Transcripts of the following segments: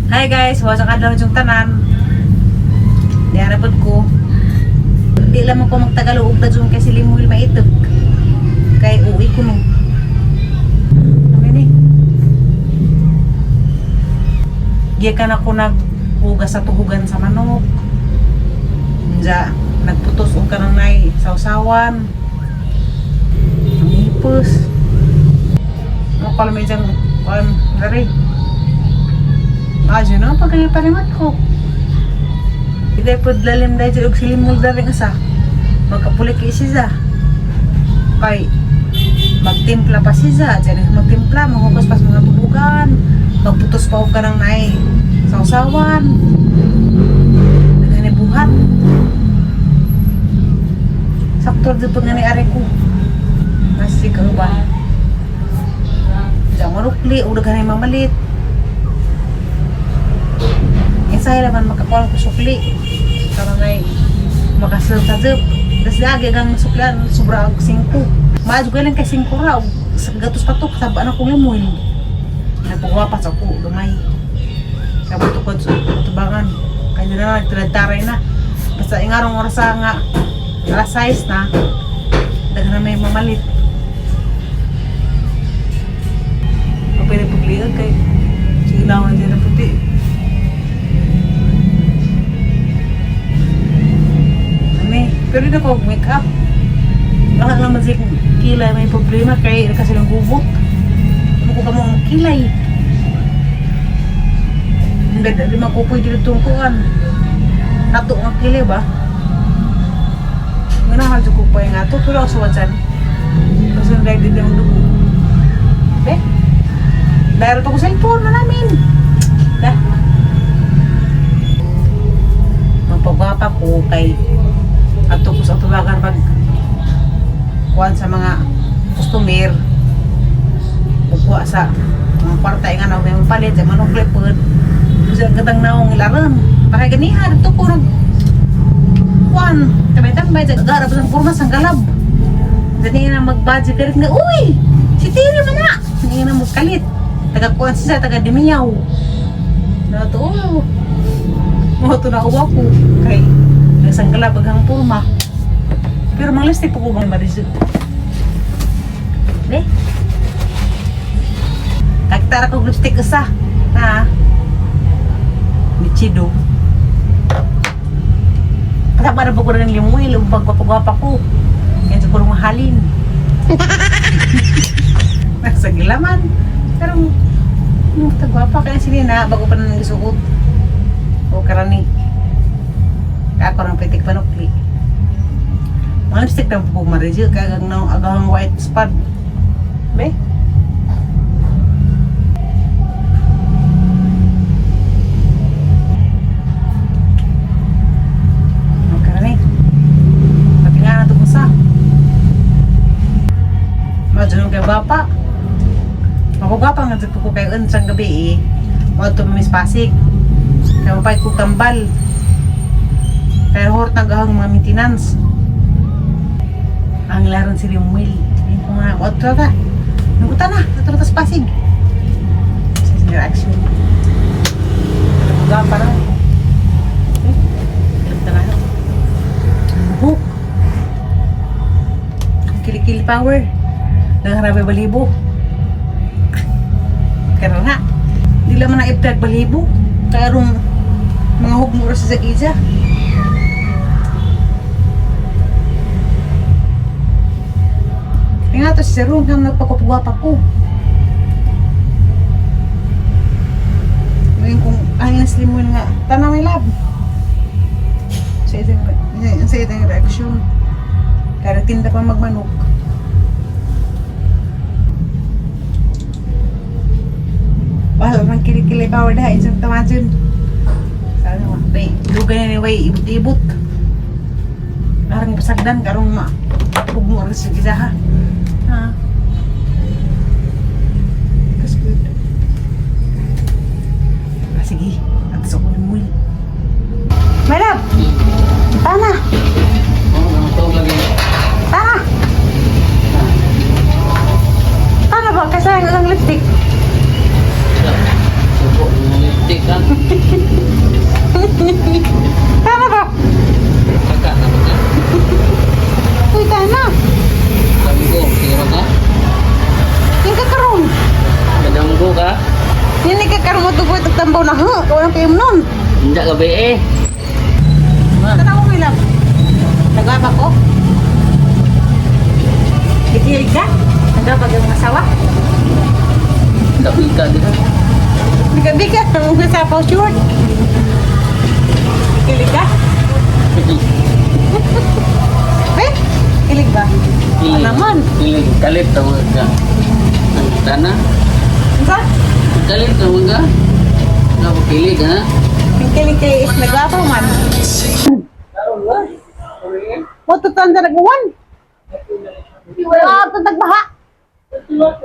Hi guys, wasak adlaw yung tanan. Di harapod ko. Di lang mo ko magtagalog na dyan kasi limuhil maitog. Kay uwi ko no. Ano ni? Giyakan ako naghugas sa tuhugan sa manok. Diya, nagputos o ka nang nai sawsawan. Namipos. Ano pala may dyan, lari. Ajo no, pagkaya parimat ko. Hindi po lalim dahil dyan, silimul dahil nga magkapulik isiza. Kay, magtimpla pa siya. Diyan magtimpla, mahugas pa sa mga tubugan. Magputos pa ka ng nai sawsawan. Nagani buhat. Saktor dito nga ni are ko. Masih ka ba? Diyan marukli, o nagani mamalit. Insay naman makakuha ko sukli. Karang ay makaserta-serta. Tapos lagi kang suklan, sobra ang 5. Maadyo ka lang kay 5 raw. Sa gatos patok, sabaan akong limoy. Nagpagwapas ako, lumay. Kabutukod sa tubangan. Kaya na nagtulad-taray na. Basta ingarong oras nga, alas 6 na, daga na may mamalit. Pwede pagliag kay silaw na dyan na puti. Pero hindi ko make up. Baka naman si kilay may problema kaya kasi ng gubot. Ano ko ka mo kilay? Hindi makupoy dito tungkuan. Nato ang kilay ba? Ganahal sa kupay nga to. Pero ako suwasan. Kasi dahil din ang dugo. Eh? Dahil pa ko cellphone na namin. Dah. Magpagwapa ko kay ato ko sa tuwagan pag kuhan sa mga customer bukwa sa mga partay nga na may palit sa manong klepod kasi ang gatang naong ilaran pakay ganiha dito ko nag kuhan tambay-tambay garap sa formas ang galab dani na mag-budget kalit nga uy si Tiri man na hindi na magkalit taga-kuhan siya taga-dimiyaw na ito mo ito na uwa ko kay isang galab agang pulma. Pero mga listik po ko bang marisip. Ne? Kaktara ko lipstick isa. Ha? Michido. Kasama na po ko ng limuil. Pagpapagwapa ko. Yan sa kurong mahalin. Nasa gilaman. Pero, tagwapa kaya sila na bago pa na nagsuot. O karani. Ako ng pitik panukli. Mga lipstick na po marizil kagang na agang white spot. Be? Okay na rin. Pati nga na ito kusa. Madunong kay bapa. Makugapa nga dito ko kayo unsang gabi eh. Mga tumamis pasig. Kaya mapay ko tambal. Kaya hort nagahang mga maintenance. Ang laron si Rimwil. Yung ko nga, otro ka. Nagutan na, otro tas pasig. Sa reaction. Naguga pa na. Nagutan na. Buhok. Kilikili power. Nangarabi balibo. Kaya nga. Hindi lang man na-iptag balibo. Kaya rong mga hugmura sa Zagiza. Nga to si Ron nang nagpakupugwapa ko. Ngayon kung ayun slim mo nga, tanaw may lab. Sa itong reaction. Kaya tinda pa magmanok. Wala mang kilikili power dahil isang tamadyan. Sana mo, lugay na niway, ibut-ibut. Karang pasagdan, karong pugmura sa gizaha. Ha? That's good. Sige, atas ako ng muli. My love! Tana! Tana! Tana ba? Kasi ang lipstick. Lipstick. Tama ba? Kakak na ba ka? Uy, tama. Damgo, sino ka? Yung kakaroon. Kadamgo ka? Hindi kakaroon mo tuboy tagtambaw na ha. Kaya kayo nun. Hindi ka ba eh? Tanaw mo ilang. Nagabak ko. Ikilig ka? Nagabag ang asawa? Tapi ka dito. Bigat-bigat. Ang nasapaw short. Ikilig ka? Eh? Ikilig ba? Ano naman? Kilig, kalit tawag ka. Ang tana. Ba? Kalit tawag ka. Napakilig ha? Ang kilig kayo is nagwapaw man. Matutanda nag-uwan. Wala ito nagbaha.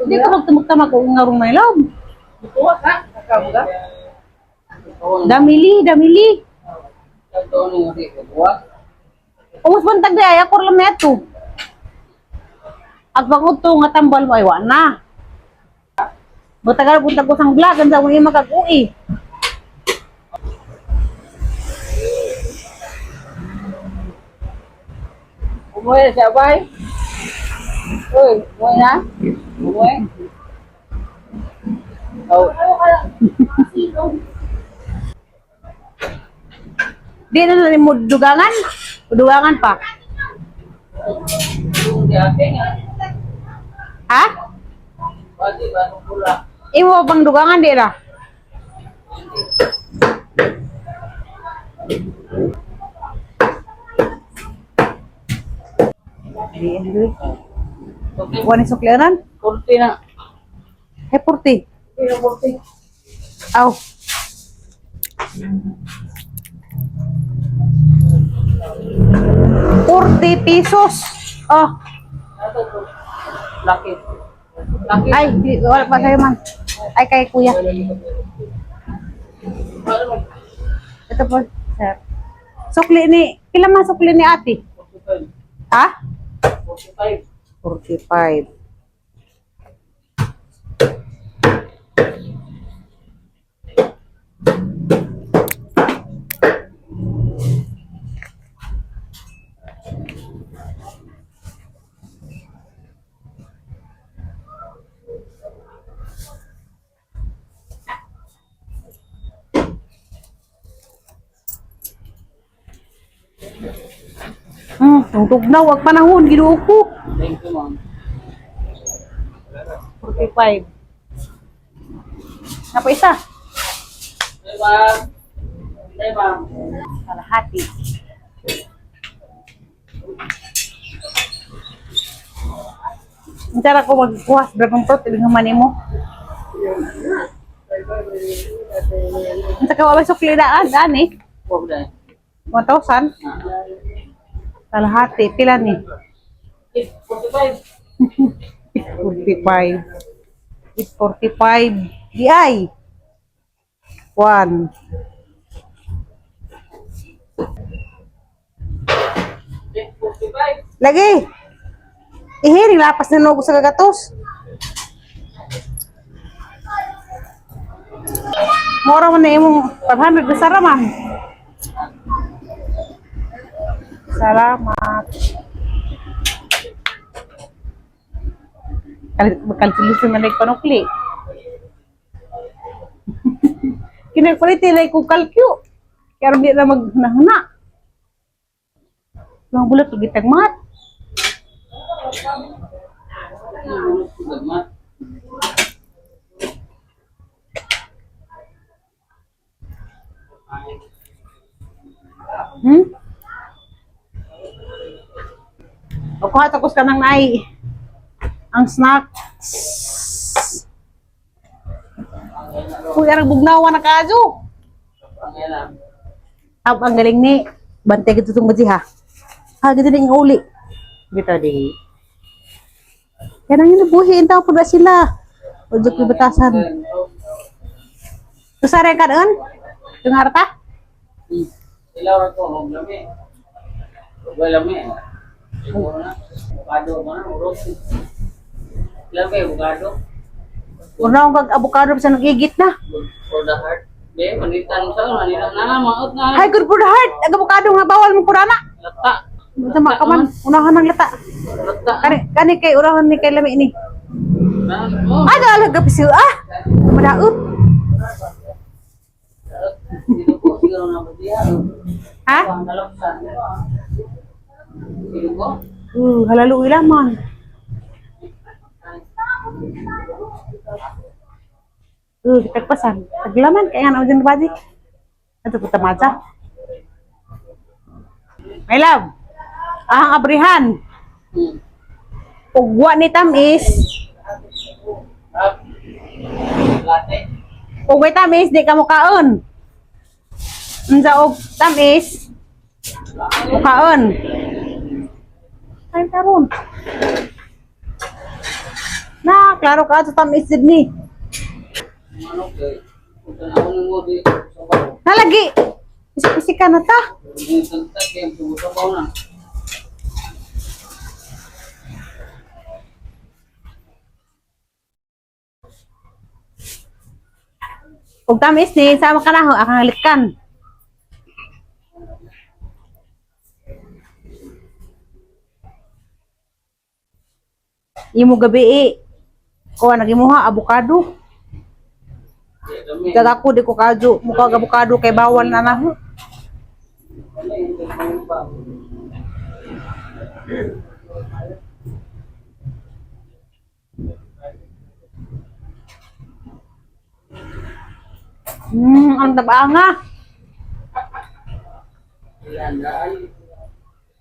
Hindi ka magtamag-tamag kung ngarong na ilaw. Damili, damili. Umus bantag di ay ako lang neto. At bangod to nga tambal mo ay na. Batagal punta ko sang vlog ang sa mga magag-ui. Umuwi siya bay. Uy, umuwi na? Umuwi. Oh. Di na lang mo dugangan? Dugangan pa? Ha? Imo bang dugangan di na? Di Andrew. Wani sukleran? Kurti na. Hey, purti. Aw. ₱40. Oh. Laki. Ay, wala pa sa'yo man. Ay, kay kuya. Ito po, sir. Sukli ni, kailan man sukli ni ate? Ha? 45. 45. Tungtog na, wag panahon, ginuo ko. Thank you, ma'am. 45. Napa isa? Hey, ma'am. Hey, ma'am. Kalahati. Cara ko magkuha sa dragon fruit, ibig naman mo. Ang saka wala sukli daan, eh. Huwag na. 1,000. Kalahati, pila ni? 45. 45. 45. Di ay. 1. 45. Lagi. Ihiri, lapas na nugo sa gagatos. Mora mo na imong 500 na saraman. Salamat. Kalkulisin na like panukli. Kinagpalit nila ko kalkyo. Kaya di na magnahana. Yung bulat gitag mat. O kuha tapos ka nang nai. Ang snacks. Kung yarang bugnawa na kaso. Ang galing ni. Bantay gitu itong badzi ha. Ha, gitu din yung uli. Gitu di. Kaya nang yun nabuhiin tao po na sila. O dyan batasan. Kusara ka doon? Yung harta? Ilaw ko, lami. Lami. Avocado mana urus. Lami avocado. Una akong kag-avocado sa nagigit na. For the heart. Be, man palitan sa Manila na maot na. Hi, good for the heart. Agabukado nga bawal mo kurana. Lata. Sama ka man. Unahan ng lata. Lata. Kani kay unahan ni kay lami ini. Oh. Ada alaga pisu ah. Madaot. Dito po siguro na ba diya? Ha? Ang daloksan. Dito po. Halalu ilaman. Kita pesan. Taglaman kaya nga naman badi. Ato puta maca. My love. Ahang abrihan. Ugwa ni tamis. Latte. Ugwa tamis di ka mukaon. Unsa og tamis? Mukaon. Ay karon. Na, klaro ka sa tamis jud ni. Ano kay? Kung ano mo di sa bawo. Nalagi. Isip-isip ka na ta. Hindi tantak yung tubo sa bawo na. Ug tamis ni sama ka na ho akang halikan. Imo gabi kuha nagimuha avocado. Daga ko di ko kadyo mukha avocado kay bawal na na ho. Ang tabanga.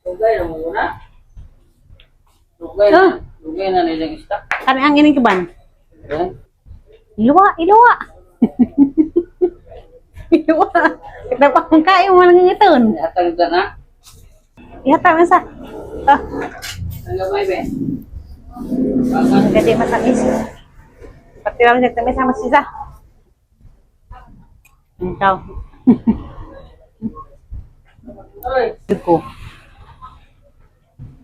Lugay na muna. Lugay na nilang stock. Kani ang ining kiban. Yan. Iluwa. Iluwa. Kita pa kung kayo mo lang ngiton. Atang ka na. Ihata man sa. Ah, Ang gamay be. Bakit? gede matamis. Pati lang sa tamis sama sisa. Ikaw. Oy. Ko.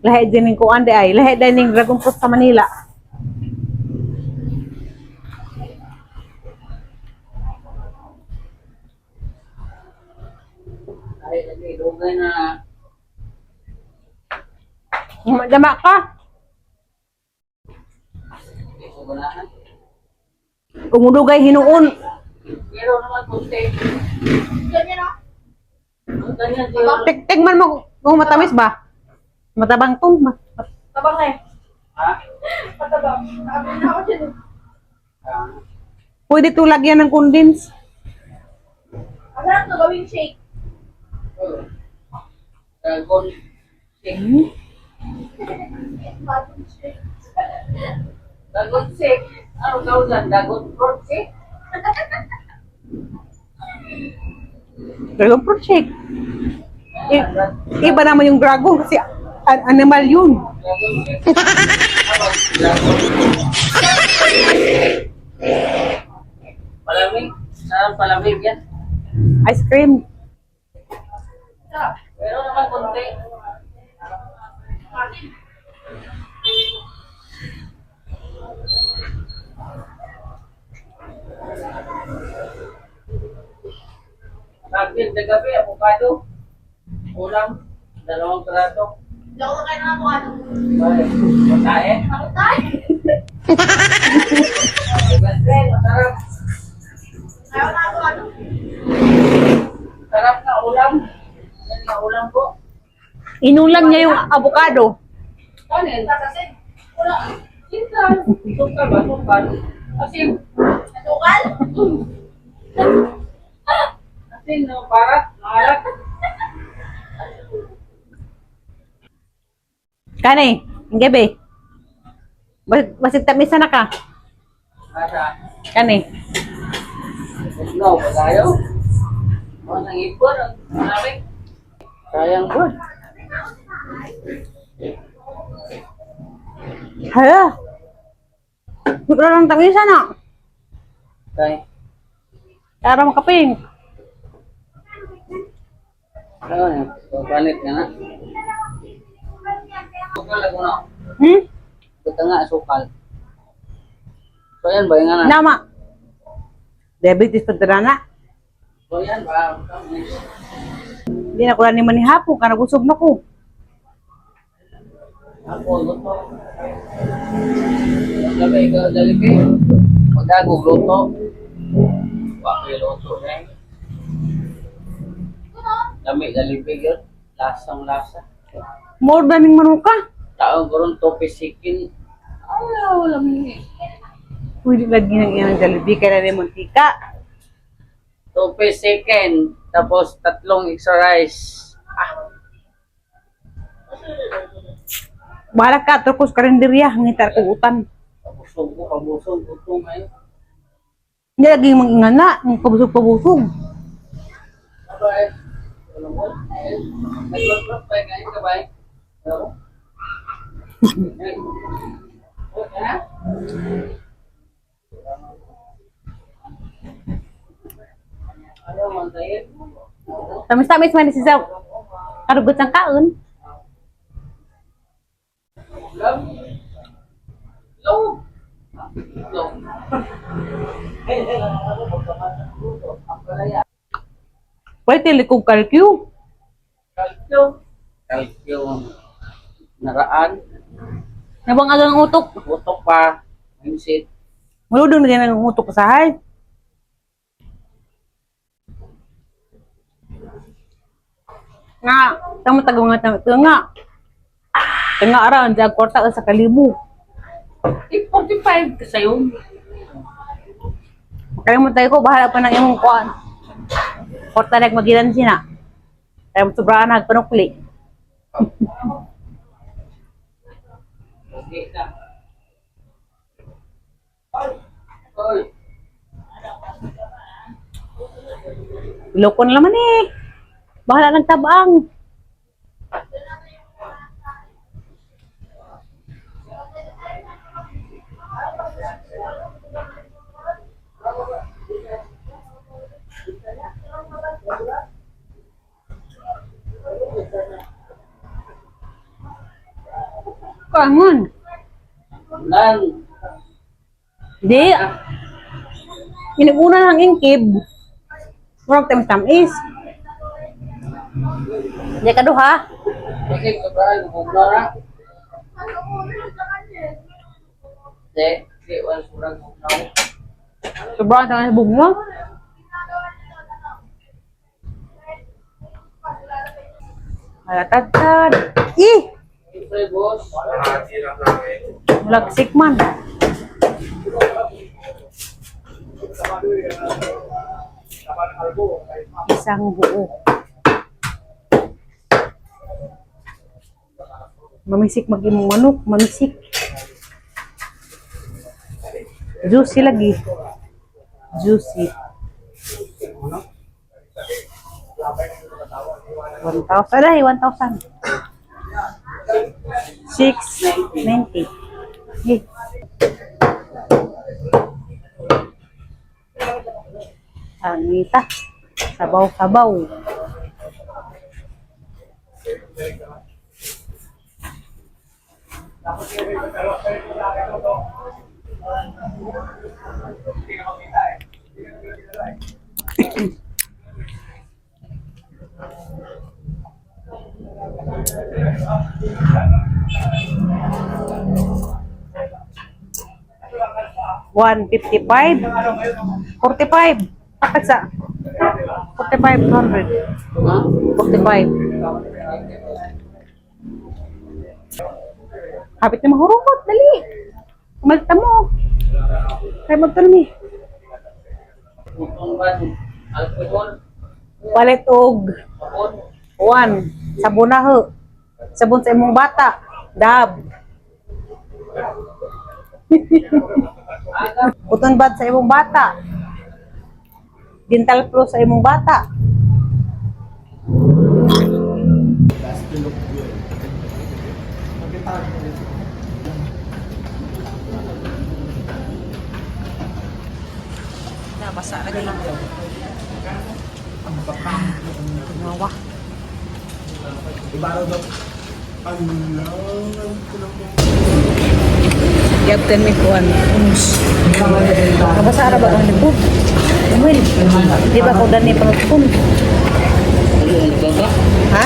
Lahi din ko ande ay, lahi din ning dragon fruit sa Manila. Ay, lugay na. Dama ka. Hindi ko ganahan. Umudugay hinuon. Pero naman kunti. Ganyan o. Ganyan siguro. Tik man mo kung matamis ba? Matabang to. Tabang na eh. Ha? Patabang. Nakabili na ako dyan. Ah. Pwede to lagyan ng condense. Ang sarap na gawing shake. Dragon. Shake. Dragon shake. Ano gawin? Dragon fruit shake? Dragon fruit shake. Iba naman yung dragon kasi animal yun. Dragon shake. Dragon. Palamig. Sarap palamig yan. Ice cream. Pero naman kunti. Pagkin, gabi, avocado. Ulam. 2 prato. Hindi ako makain ng avocado. Bye. Matae. Ako tayo. Masarap. Ayaw na avocado. Sarap na ulam. Yan na ulam ko. Inulam niya yung avocado. Ano yan? Sasasin. Wala. Sinta. Sukal ba? Sukal. Asin. Nasukal? Asin, no? Parat. Maalat. Kani, ang gabi. Basig tamis na ka. Asa. Kani. No, ba tayo? Mga nangipon. Marami. Sayang po. Hala. Wala lang tamis na. Okay. Para makaping. Ano yan? Palit ka na. Sukal ako na. Ito nga, sukal. So yan ba yung ano? Nama. Diabetes pa na. So yan ba? Hindi na ko lang naman ni hapon, ka nagusog na ko. Ako, luto. Sabi ka, dalipi. Magdagog luto. Bakit luto na eh. Dami, dalipi yun. Lasang lasa. More daming manuka. Taong karon topi sikin. Ayaw lang eh. Pwede lagi ng iyang Jollibee kaya na mantika. Topi sikin. Tapos 3 extra rice. Bahala ka, terus karinderya, ngitar ko utan. Pabusog, utong ngayon. Hindi lagi mangingana, ng pabusog-pabusog. Bye. Alam mo? Nag-work pa ngayon ka ba? Hello? Okay. Ano man tayo? Tamis-tamis man si Zau. Karugot ng kaon. Love? Love? Love? Pwede tilikog kalkyo. Kalkyo. Kalkyo. Naraan. Nabang agang utok. Utok pa. Minsit. Maludong na ganyan ang utok sa hay. Nga, tamo tagaw nga tamo. Nga. Tanga around, jag kwarta ka sa kalibo. 45 ka sa'yo. Kaya mo tayo ko, bahala pa ng imong kuan. Kwarta na magilan sina. Kaya mo sobraan nagpanukli. Okay ka. Oy. Ilokon naman eh. Bahala ng tabang. Kangon. Nang. Di. Iniguna ng ingkib. Murag tamis-tamis. Di ka duha. Okay, sobrang bugna na. Di, wala sobrang bugna. Sobrang tamis bunga. Halatatan. Ih! Siyempre, boss. Lagsik man. Isang buo. Mamisik mag-imong manok, mamisik. Juicy lagi. Juicy. 1,000. Ay, 1,000. 690. Eh. Anita. Sabaw-sabaw. $155. 45. Kapag sa 4,500. Ha? 45. Kapit na mahurukot. Dali. Kumalta mo. Kaya magtanong eh. Utong ban. Alcohol. Palit og Sabon. 1. Sabon na ho. Sabon sa imong bata. Dab. Cotton bud sa imong bata. Dental Pro sa imong bata. Nabasa lagi lang. Ang bakang. Nawa. Yapten mi kuan umus. Kabasa ra ba ang libog? Umil. Di ba ko dani panutpon? Ha?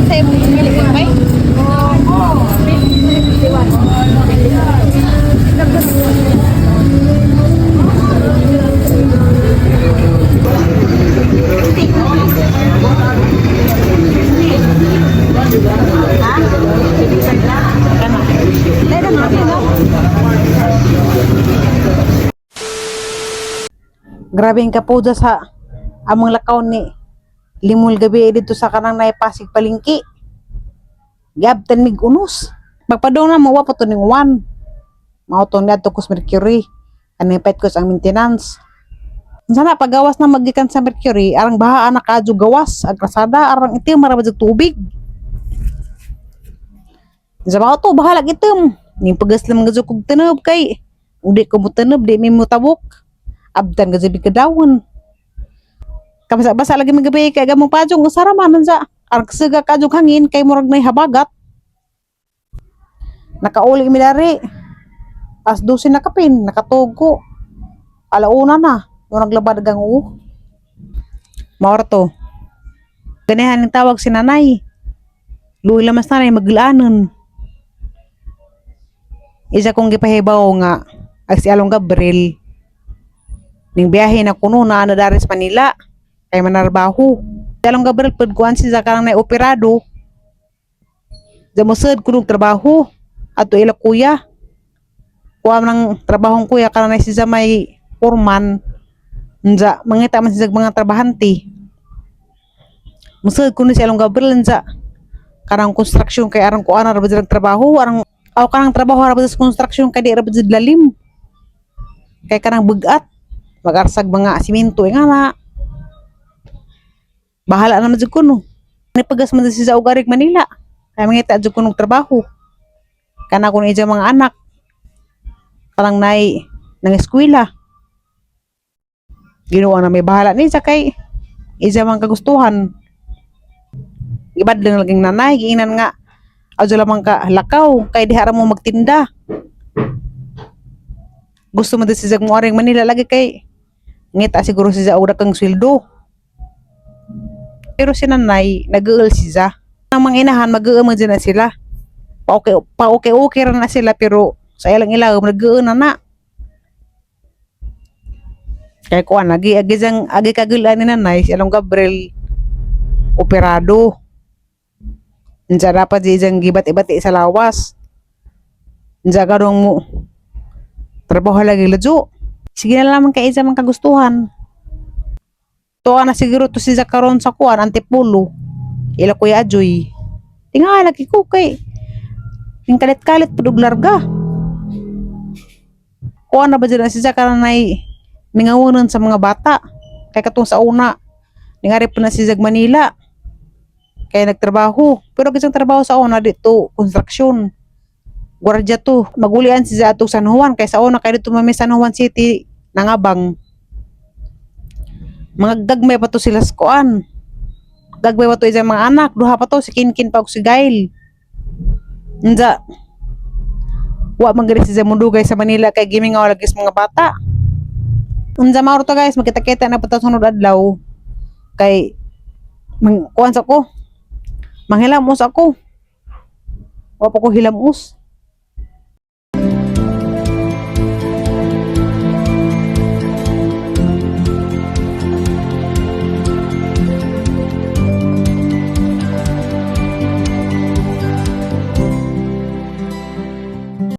Saya mau milik yang baik. Grabe ang kapuda sa among lakaw ni limul gabi dito sa kanang naipasig palingki. Gabtan mig unos. Magpadong na mawa pa to ning 1. Mautong na to kus Mercury. Ani pet kus ang maintenance. Sana pagawas na magikan sa Mercury, arang baha anak kadyo gawas, agrasada arang itim marabad tubig. Sa mga to bahala itim. Ning pagaslam nga kog teneb kay udi ko mo teneb di mi mo tabok. Abdan gabi kadawon. Kabasa-basa lagi magabi kay gamong pajong usaramanan sa arang kasaga kadyo hangin kay murag nay habagat. Nakauli mi dari. As 12 na kapin, nakatugo. Alauna na, yung naglabad gang Maura to. Ganihan yung tawag si nanay. Luwi lamas nanay maglaanon. Isa kong gipahibaw nga, ay si Along Gabriel. Ning biyahe na kuno na ano dari sa Manila. Kay manarbaho. Si Along Gabriel, pagkuhan siya karang na operado. Jamusad kunong trabaho. Ato ila kuya. Kuha ng trabahong kuya karang na siya may foreman. Nja, mangita man siya mga trabahante. Musad kuno si Along Gabriel nja. Karang construction kay arang kuha na rabad trabaho. Arang aw karang trabaho rabad sa construction kay di rabad lalim. Kay karang bugat. Mag-arsag mga simento nga na. Bahala naman dyan kuno. Nipagas man siya sa Ugarig Manila. Kaya mangita dyan kuno trabaho. Kana kuno iya mga anak. Karang nai nang eskwela. Ginawa na may bahala ni sa kay iya mga kagustuhan. Ibad lang laging nanay. Giinan nga. Adyo lamang ka lakaw. Kay di harap mo magtinda. Gusto mo din siya mo aring Manila lagi kay ngita siguro siya ura kang sweldo. Pero si nanay, nag-uul siya. Ang mga inahan, mag-uul mo dyan na sila. Pa-okay na sila, pero sa ilang ilaw, nag-uul na. Kaya kuan, agi kagulan ni nanay, si Along Gabriel, operado. Nandiyan dapat diyang gibat-ibati sa lawas. Nandiyan karong mo, trabaho lagi ladyo. Sige na lamang kay isa mga kagustuhan. Tuwa na siguro to si Zakaron sa kuan, Antipulo. Ila Kuya Ajoy. Tinga lagi ko kay yung kalit-kalit pudog larga. Kuan na ba dyan si Zakaron ay mingawunan sa mga bata. Kaya katong sa una, ningarip na si Zag Manila. Kaya nagtrabaho. Pero kisang trabaho sa una dito, construction. Guardia to. Magulian si Zato San Juan. Kaya sa una kaya dito mami San Juan City nangabang. Mga gagmay pa to sila sa kuan. Gagmay pa to isang mga anak. Duha pa to si Kinkin pa o si Gail. Nja. Wa manggari si Zamundugay sa Manila kay giming nga lagi sa mga bata. Nja mauro to guys. Magkita-kita na pa to sunod adlaw. Kay kuan sa ko. Manghilamos ako. Wa pa ko hilamos.